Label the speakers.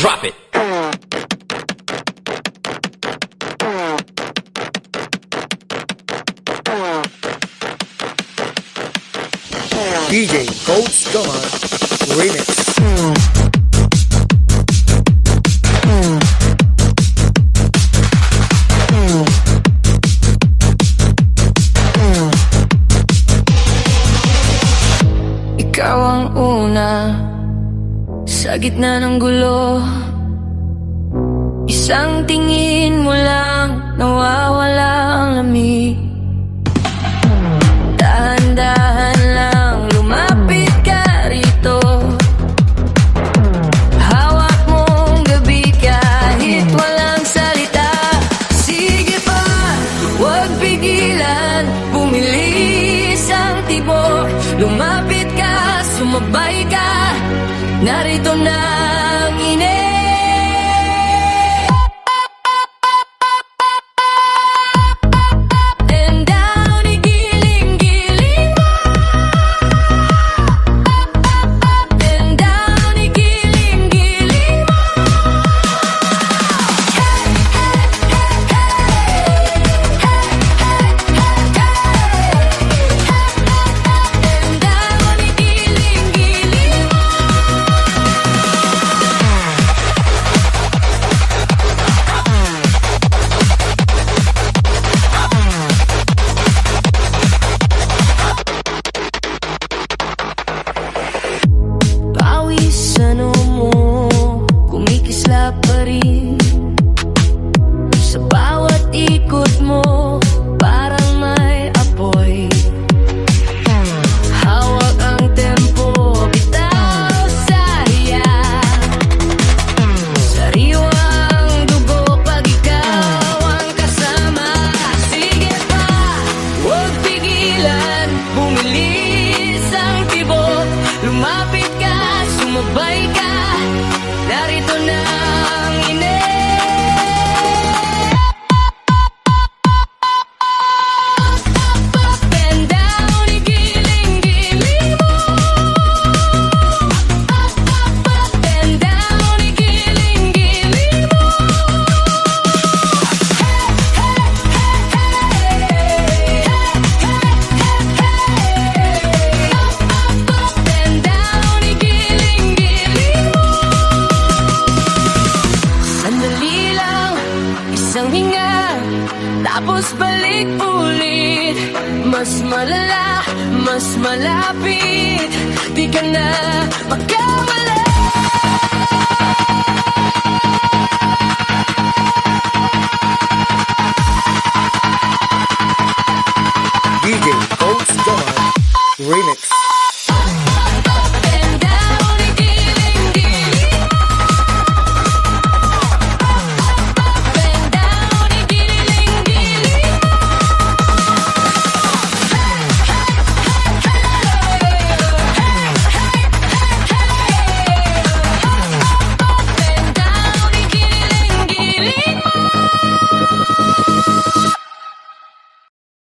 Speaker 1: Drop it.
Speaker 2: DJ Coach Gone Remix.
Speaker 3: Ikaw ang una sa gitna ng gulo. Isang tingin mo lang, nawawala ang lamig. Dahan-dahan lang, lumapit ka rito. Hawak mong gabi kahit walang salita. Sige pa, huwag pigilan, bumilis ang tibok. Lumapit ka, sumabay ka, narito na ang init. Pa rin sa bawat ikot mo, parang may apoy. Hawak ang tempo, bitaw sa hiya. Sariwang dugo pag ikaw ang kasama. Sige pa, huwag pigilan, bumilis ang tibok. Lumapit ka, sumabay ka, narito na ang init. Up and down, igiling-giling mo. Up and down, igiling-giling mo. Up and down, igiling-giling mo. Sandali lang, isang hinga, tapos balik ulit. Mas malala, mas malapit, di ka na magkamali.
Speaker 2: DJ Coach Gone Remix.